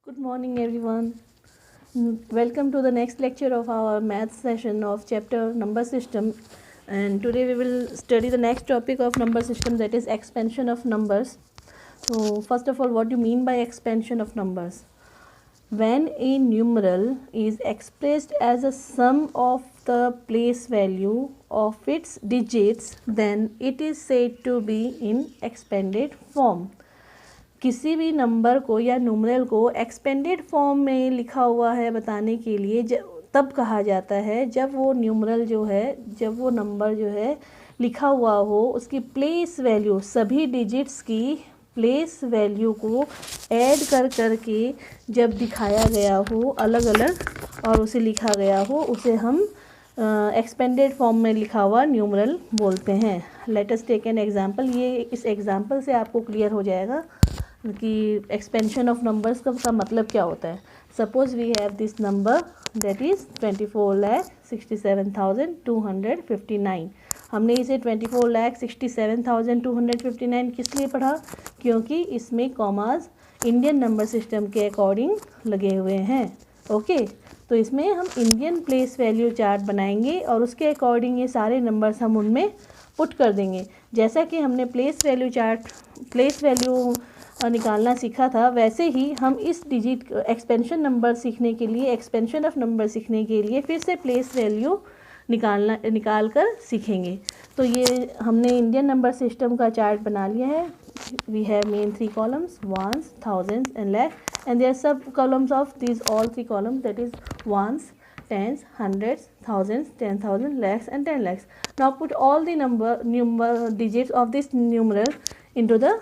Good morning everyone. Welcome to the next lecture of our math session of chapter number system, and today we will study the next topic of number system, that is expansion of numbers. So first of all, what do you mean by expansion of numbers? When a numeral is expressed as a sum of the place value of its digits, then it is said to be in expanded form. किसी भी number को या numeral को expanded form में लिखा हुआ है बताने के लिए तब कहा जाता है जब वो न्यूमरल जो है, जब वो नंबर जो है लिखा हुआ हो, उसकी प्लेस वैल्यू, सभी डिजिट्स की प्लेस वैल्यू को ऐड करके जब दिखाया गया हो अलग अलग और उसे लिखा गया हो, उसे हम एक्सपेंडेड फॉर्म में लिखा हुआ न्यूमरल बोलते हैं. Let us take an example. ये इस एग्जांपल से आपको क्लियर हो जाएगा कि एक्सपेंशन ऑफ नंबर्स का मतलब क्या होता है. Suppose we have this number that is 24,67,259. हमने इसे 24,67,259 किस लिए पढ़ा? क्योंकि इसमें कॉमास इंडियन नंबर सिस्टम के अकॉर्डिंग लगे हुए हैं. ओके, तो इसमें हम इंडियन प्लेस वैल्यू चार्ट बनाएंगे और उसके अकॉर्डिंग ये सारे नंबर्स हम उनमें पुट कर देंगे. जैसा कि हमने place value chart, place value निकालना सीखा था, वैसे ही हम इस डिजिट एक्सपेंशन नंबर सीखने के लिए, एक्सपेंशन ऑफ नंबर सीखने के लिए फिर से प्लेस वैल्यू निकाल कर सीखेंगे. तो ये हमने इंडियन नंबर सिस्टम का चार्ट बना लिया है. We have main 3 columns, ones, thousands and lakh, and their sub columns of this all 3 columns, that is ones, tens, hundreds, thousands, 10,000, lakhs and 10 lakhs. Now put all the number digits of this numeral into the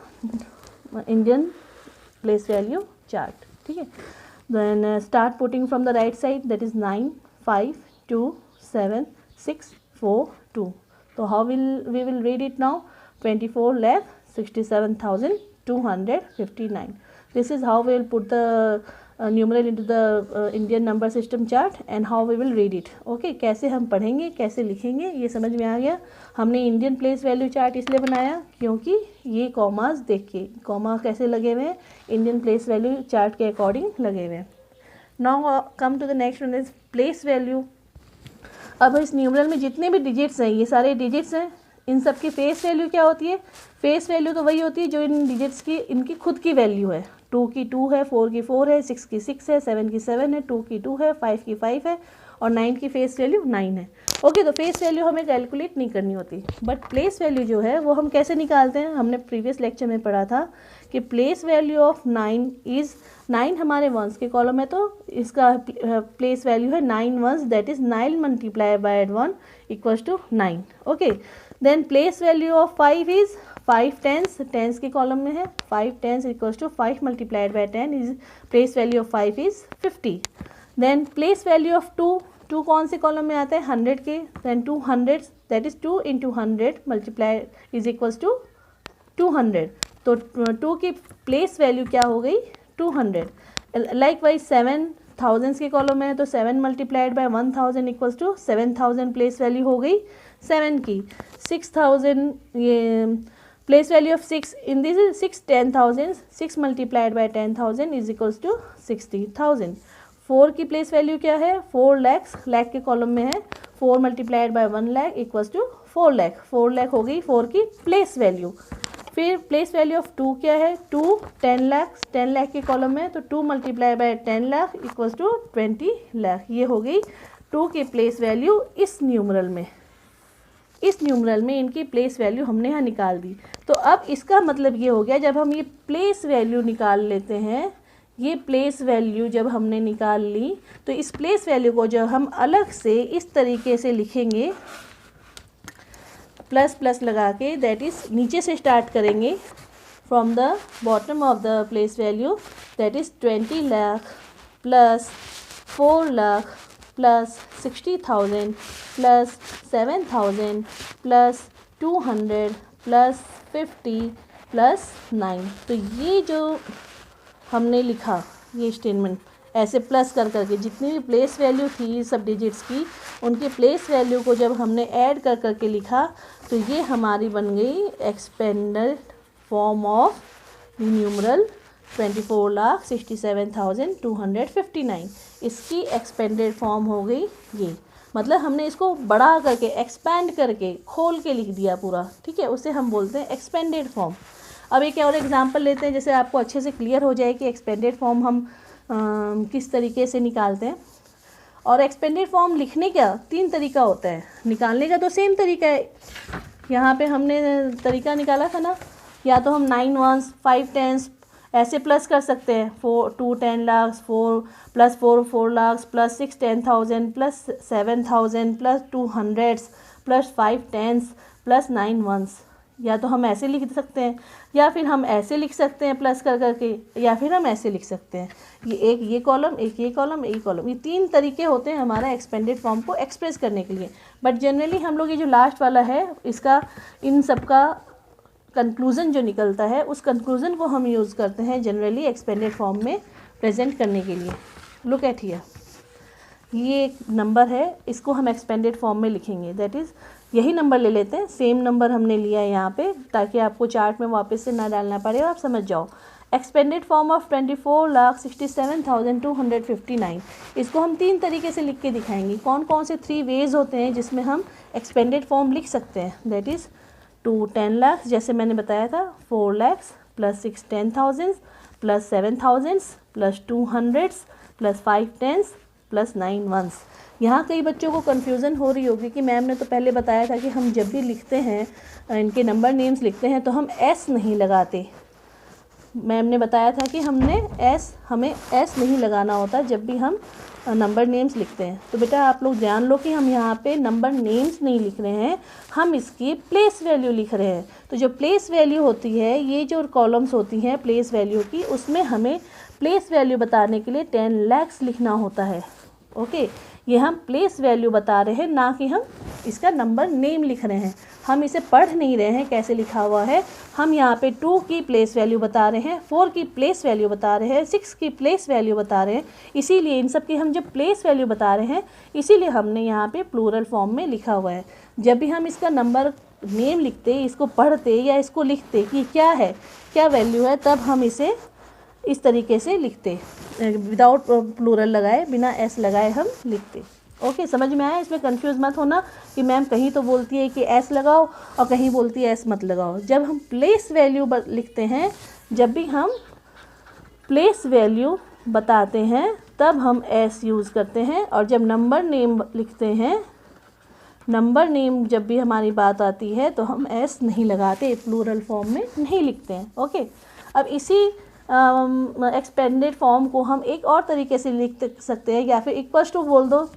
Indian place value chart. ठीक है. Then start putting from the right side, that is 9, 5, 2, 7, 6, 4, 2. So how we will read it now? 24,67,259. This is how we will put the numeral into the Indian number system chart and how we will read it. Okay, कैसे हम पढ़ेंगे, कैसे लिखेंगे, ये समझ में आ गया. हमने इंडियन प्लेस वैल्यू चार्ट इसलिए बनाया क्योंकि ये कॉमास देख के, कॉमा कैसे लगे हुए हैं, इंडियन प्लेस वैल्यू चार्ट के अकॉर्डिंग लगे हुए हैं. Now come to the next one is place value. अब इस न्यूमरल में जितने भी डिजिट्स हैं, ये सारे डिजिट्स हैं, इन सब की फेस वैल्यू क्या होती है? फेस वैल्यू तो वही होती है जो इन डिजिट्स की, इनकी खुद की वैल्यू है. 2 की 2 है, 4 की 4 है, 6 की 6 है, 7 की 7 है, 2 की 2 है, 5 की 5 है और 9 की फेस वैल्यू 9 है. ओके, तो फेस वैल्यू हमें कैलकुलेट नहीं करनी होती, बट प्लेस वैल्यू जो है वो हम कैसे निकालते हैं? हमने प्रीवियस लेक्चर में पढ़ा था कि प्लेस वैल्यू ऑफ 9 इज़ 9 हमारे वंस के कॉलम है, तो इसका प्लेस वैल्यू है 9 ones, that is 9 multiply by 1 equals to 9. Okay, then place value of 5 is 5 tens, tens के कॉलम में है, 5 tens equals to 5 multiplied by 10 is place value of 5 is 50. Then place value of 2, 2 कौन से column में आता है? 100 के. Then 2 hundreds, that is 2 into 100 multiply is equals to 200. तो 2 की प्लेस वैल्यू क्या हो गई? 200. लाइक वाइज 7 थाउजेंड्स के कॉलम में है, तो 7 multiplied by 1000 equals to 7000 place value हो गई 7 की. 6000, ये place value of 6 in this is 6 10,000, 6 multiplied by 10,000 is equals to 60,000. 4 की प्लेस वैल्यू क्या है? 4 लैक्स, लैख के कॉलम में है, 4 multiplied by 1 lakh equals to 4 lakh. 4 lakh हो गई 4 की प्लेस वैल्यू. फिर प्लेस वैल्यू ऑफ 2 क्या है? 2 10 लाख, 10 लाख के कॉलम में, तो 2 multiply by 10 lakh equals to 20 lakh. ये हो गई 2 की प्लेस वैल्यू इस न्यूमरल में. इस न्यूमरल में इनकी प्लेस वैल्यू हमने यहाँ निकाल दी. तो अब इसका मतलब ये हो गया, जब हम ये प्लेस वैल्यू निकाल लेते हैं, ये प्लेस वैल्यू जब हमने निकाल ली, तो इस प्लेस वैल्यू को जब हम अलग से इस तरीके से लिखेंगे, प्लस प्लस लगा के, दैट इज़ नीचे से स्टार्ट करेंगे from the bottom of the place value, that is 20 lakh plus 4 lakh plus 60,000 plus 7,000 plus 200 plus 50 plus 9. तो ये जो हमने लिखा, ये स्टेटमेंट ऐसे प्लस करके जितनी भी प्लेस वैल्यू थी सब डिजिट्स की, उनकी प्लेस वैल्यू को जब हमने ऐड करके लिखा, तो ये हमारी बन गई एक्सपेंडेड फॉर्म ऑफ न्यूमरल 24,67,259। इसकी एक्सपेंडेड फॉर्म हो गई ये, मतलब हमने इसको बड़ा करके एक्सपैंड करके खोल के लिख दिया पूरा, ठीक है, उसे हम बोलते हैं एक्सपेंडेड फॉर्म। अब एक और एग्जांपल लेते हैं, जैसे आपको अच्छे से क्लियर हो जाए कि एक्सपेंडेड फॉर्म हम किस तरीके से निकालते हैं। और एक्सपेंडेड फॉर्म लिखने का 3 तरीका होता है, निकालने का तो सेम तरीका है। यहाँ पे हमने तरीका निकाला था ना, या तो हम 9 1s 5 10s ऐसे प्लस कर सकते हैं, 2 10 lakhs, 4 + 4 4 lakhs, +6 10,000, +7,000, +2 hundreds, +5 10s, +9 1s। या तो हम ऐसे लिख सकते हैं, या फिर हम ऐसे लिख सकते हैं प्लस कर करके, या फिर हम ऐसे लिख सकते हैं, ये कॉलम, एक ये कॉलम, एक कॉलम। ये 3 तरीके होते हैं हमारा एक्सपेंडेड फॉर्म को एक्सप्रेस करने के लिए। बट जनरली हम लोग ये जो लास्ट वाला है, इसका इन सब का कंक्लूज़न जो निकलता है, उस कंक्लूज़न को हम यूज़ करते हैं जनरली एक्सपेंडेड फॉर्म में प्रेजेंट करने के लिए। लुक एट हियर, ये एक नंबर है, इसको हम एक्सपेंडेड फॉर्म में लिखेंगे। दैट इज़ यही नंबर ले लेते हैं, सेम नंबर हमने लिया है यहाँ पे, ताकि आपको चार्ट में वापस से ना डालना पड़े और आप समझ जाओ। Expanded form of 24,67,259। इसको हम 3 तरीके से लिख के दिखाएंगे। कौन कौन से 3 वेज होते हैं जिसमें हम एक्सपेंडेड फॉर्म लिख सकते हैं। दैट इज़ 2 10 lakhs, जैसे मैंने बताया था, 4 lakhs, +6 10,000, +7,000, +2 hundreds, +5 10s, +9 1s। यहाँ कई बच्चों को कन्फ्यूज़न हो रही होगी कि मैम ने तो पहले बताया था कि हम जब भी लिखते हैं, इनके नंबर नेम्स लिखते हैं, तो हम एस नहीं लगाते। मैम ने बताया था कि हमें एस नहीं लगाना होता जब भी हम नंबर नेम्स लिखते हैं। तो बेटा आप लोग ध्यान लो कि हम यहाँ पे नंबर नेम्स नहीं लिख रहे हैं, हम इसकी प्लेस वैल्यू लिख रहे हैं। तो जो प्लेस वैल्यू होती है, ये जो कॉलम्स होती हैं प्लेस वैल्यू की, उसमें हमें प्लेस वैल्यू बताने के लिए 10 lakhs लिखना होता है। ओके, ये हम प्लेस वैल्यू बता रहे हैं, ना कि हम इसका नंबर नेम लिख रहे हैं। हम इसे पढ़ नहीं रहे हैं कैसे लिखा हुआ है। हम यहाँ पे 2 की प्लेस वैल्यू बता रहे हैं, 4 की प्लेस वैल्यू बता रहे हैं, 6 की प्लेस वैल्यू बता रहे हैं। इसीलिए इन सब की हम जब प्लेस वैल्यू बता रहे हैं, इसीलिए हमने यहाँ पे प्लूरल फॉर्म में लिखा हुआ है। जब भी हम इसका नंबर नेम लिखते, इसको पढ़ते या इसको लिखते कि क्या है, क्या वैल्यू है, तब हम इसे इस तरीके से लिखते, विदाउट प्लूरल लगाए, बिना एस लगाए हम लिखते। ओके, समझ में आया? इसमें कंफ्यूज मत होना कि मैम कहीं तो बोलती है कि एस लगाओ और कहीं बोलती है एस मत लगाओ। जब हम प्लेस वैल्यू लिखते हैं, जब भी हम प्लेस वैल्यू बताते हैं, तब हम एस यूज़ करते हैं। और जब नंबर नेम लिखते हैं, नंबर नेम जब भी हमारी बात आती है, तो हम एस नहीं लगाते, प्लूरल फॉर्म में नहीं लिखते हैं। ओके, अब इसी एक्सपेंडेड फॉर्म को हम एक और तरीके से लिख सकते हैं, या फिर इक्वल्स टू बोल दो।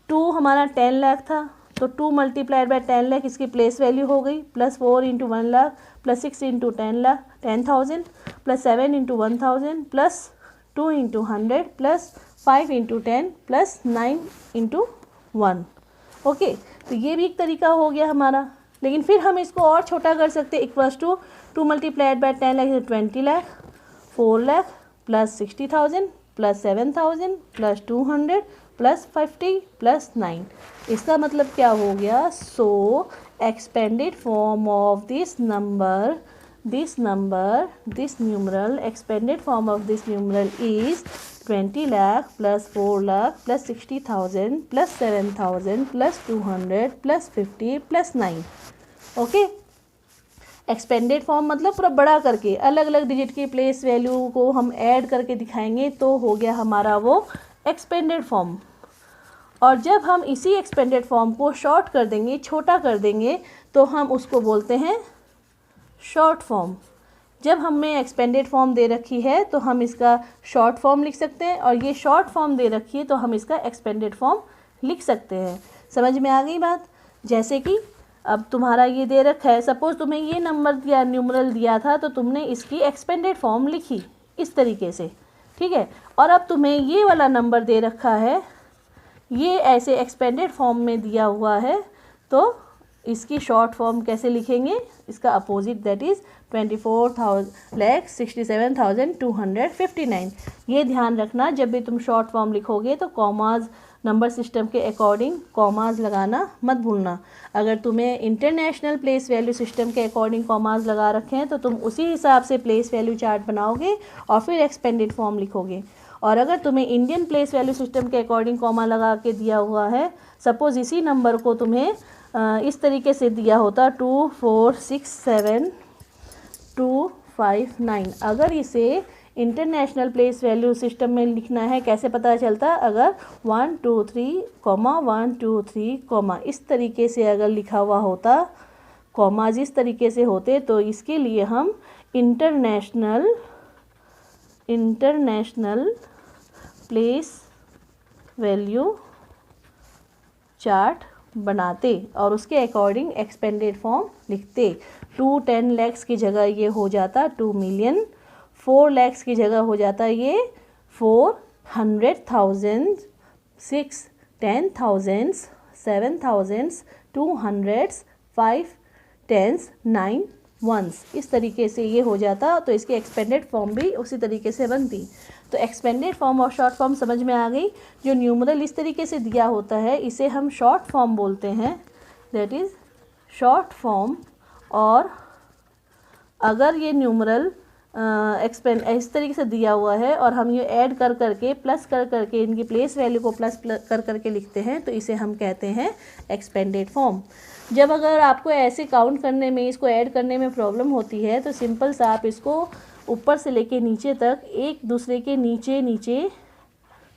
2 हमारा 10 लाख था, तो 2 × 10 लाख इसकी प्लेस वैल्यू हो गई, +4 × 1 लाख, +6 × 10 लाख 10,000, +7 × 1,000, +2 × 100, +5 × 10, +9 × 1। ओके, तो ये भी एक तरीका हो गया हमारा। लेकिन फिर हम इसको और छोटा कर सकते हैं, इक्वल्स टू 2 × 10 लाख 20 लाख, 4 लाख, +60,000, +7,000, +200, +50, +9। इसका मतलब क्या हो गया? So expanded form of this numeral, expanded form of this numeral is 20 lakh, +4 lakh, +60,000, +7,000, +200, +50, +9। Okay, expanded form मतलब पूरा बड़ा करके अलग अलग डिजिट की प्लेस वैल्यू को हम ऐड करके दिखाएंगे, तो हो गया हमारा वो एक्सपेंडेड फॉर्म। और जब हम इसी एक्सपेंडेड फॉर्म को शॉर्ट कर देंगे, छोटा कर देंगे, तो हम उसको बोलते हैं शॉर्ट फॉर्म। जब हमें एक्सपेंडेड फॉर्म दे रखी है, तो हम इसका शॉर्ट फॉर्म लिख सकते हैं, और ये शॉर्ट फॉर्म दे रखी है तो हम इसका एक्सपेंडेड फॉर्म लिख सकते हैं। समझ में आ गई बात? जैसे कि अब तुम्हारा ये दे रखा है, सपोज़ तुम्हें ये नंबर दिया, न्यूमरल दिया था, तो तुमने इसकी एक्सपेंडेड फॉर्म लिखी इस तरीके से, ठीक है। और अब तुम्हें ये वाला नंबर दे रखा है, ये ऐसे एक्सपेंडेड फॉर्म में दिया हुआ है, तो इसकी शॉर्ट फॉर्म कैसे लिखेंगे? इसका अपोजिट, दैट इज़ 24,67,259। ये ध्यान रखना, जब भी तुम शॉर्ट फॉर्म लिखोगे तो कॉमाज नंबर सिस्टम के अकॉर्डिंग कॉमाज लगाना मत भूलना। अगर तुम्हें इंटरनेशनल प्लेस वैल्यू सिस्टम के अकॉर्डिंग कॉमाज लगा रखे हैं तो तुम उसी हिसाब से प्लेस वैल्यू चार्ट बनाओगे और फिर एक्सपेंडेड फॉर्म लिखोगे। और अगर तुम्हें इंडियन प्लेस वैल्यू सिस्टम के अकॉर्डिंग कॉमा लगा के दिया हुआ है, सपोज़ इसी नंबर को तुम्हें इस तरीके से दिया होता 2 4 6 7 2 5 9, अगर इसे इंटरनेशनल प्लेस वैल्यू सिस्टम में लिखना है कैसे पता चलता? अगर 1 2 3 1 2 3 इस तरीके से अगर लिखा हुआ होता, कॉमाज इस तरीके से होते, तो इसके लिए हम इंटरनेशनल प्लेस वैल्यू चार्ट बनाते और उसके अकॉर्डिंग एक्सपेंडेड फॉर्म लिखते। 2 10 lakhs की जगह ये हो जाता 2 million, 4 lakhs की जगह हो जाता ये 400,000, 6 10,000, 7,000, 200, 5 10s, 9 1s, इस तरीके से ये हो जाता। तो इसकी एक्सपेंडेड फॉर्म भी उसी तरीके से बनती। तो एक्सपेंडेड फॉर्म और शॉर्ट फॉर्म समझ में आ गई। जो न्यूमरल इस तरीके से दिया होता है इसे हम शॉर्ट फॉर्म बोलते हैं, दैट इज़ शॉर्ट फॉर्म। और अगर ये न्यूमरल इस तरीके से दिया हुआ है और हम ये ऐड कर करके प्लस कर करके इनकी प्लेस वैल्यू को प्लस कर करके लिखते हैं तो इसे हम कहते हैं एक्सपेंडेड फॉर्म। जब अगर आपको ऐसे काउंट करने में, इसको ऐड करने में प्रॉब्लम होती है तो सिंपल सा आप इसको ऊपर से लेके नीचे तक एक दूसरे के नीचे नीचे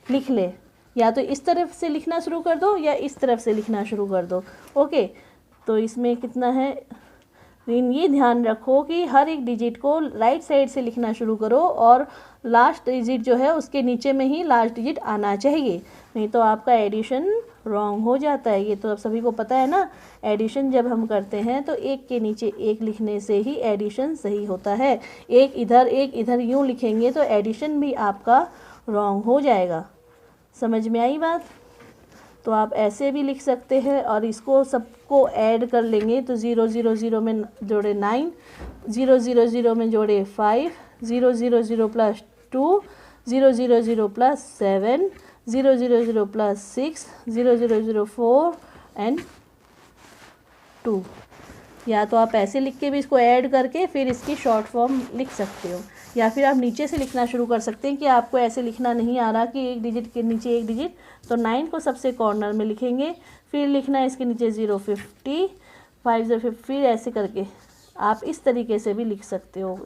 लिख ले। या तो इस तरफ से लिखना शुरू कर दो या इस तरफ से लिखना शुरू कर दो। ओके, तो इसमें कितना है, ये ध्यान रखो कि हर एक डिजिट को राइट साइड से लिखना शुरू करो और लास्ट डिजिट जो है उसके नीचे में ही लास्ट डिजिट आना चाहिए, नहीं तो आपका एडिशन रॉन्ग हो जाता है। ये तो अब सभी को पता है ना, एडिशन जब हम करते हैं तो एक के नीचे एक लिखने से ही एडिशन सही होता है। एक इधर यूँ लिखेंगे तो एडिशन भी आपका रॉन्ग हो जाएगा। समझ में आई बात? तो आप ऐसे भी लिख सकते हैं और इसको सबको ऐड कर लेंगे तो 0 0 0 में जोड़े 9, 0 0 0 में जोड़े 5, 0 0 0 प्लस 2, 0 0 0 प्लस 7, 0 0 0 प्लस 6, 0 0 0 4 एंड 2। या तो आप ऐसे लिख के भी इसको ऐड करके फिर इसकी शॉर्ट फॉर्म लिख सकते हो, या फिर आप नीचे से लिखना शुरू कर सकते हैं कि आपको ऐसे लिखना नहीं आ रहा कि एक डिजिट के नीचे एक डिजिट, तो 9 को सबसे कॉर्नर में लिखेंगे, फिर लिखना है इसके नीचे 0 50, 5 0 50, फिर ऐसे करके आप इस तरीके से भी लिख सकते हो।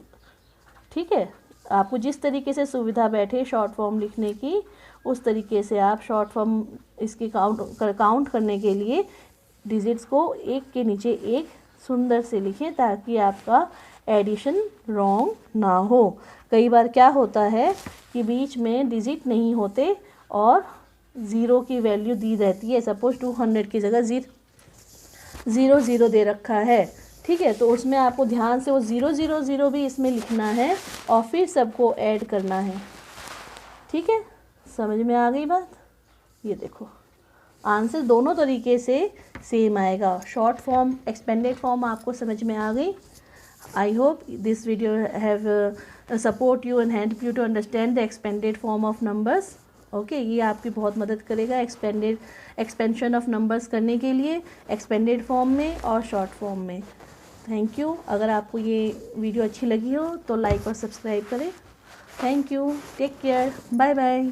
ठीक है, आपको जिस तरीके से सुविधा बैठे शॉर्ट फॉर्म लिखने की उस तरीके से आप शॉर्ट फॉर्म इसकी काउंट करने के लिए डिजिट्स को एक के नीचे एक सुंदर से लिखें ताकि आपका एडिशन रॉन्ग ना हो। कई बार क्या होता है कि बीच में डिजिट नहीं होते और ज़ीरो की वैल्यू दी रहती है। सपोज 200 की जगह 0 0 दे रखा है, ठीक है, तो उसमें आपको ध्यान से वो 0 0 0 भी इसमें लिखना है और फिर सबको ऐड करना है। ठीक है, समझ में आ गई बात? ये देखो आंसर दोनों तरीके से सेम आएगा। शॉर्ट फॉर्म, एक्सपेंडेड फॉर्म आपको समझ में आ गई। I hope this video have support you and help you to understand the expanded form of numbers. Okay, ये आपकी बहुत मदद करेगा एक्सपेंशन ऑफ नंबर्स करने के लिए एक्सपेंडेड फॉर्म में और शॉर्ट फॉर्म में। Thank you. अगर आपको ये वीडियो अच्छी लगी हो तो लाइक और सब्सक्राइब करें। Thank you, take care, bye bye.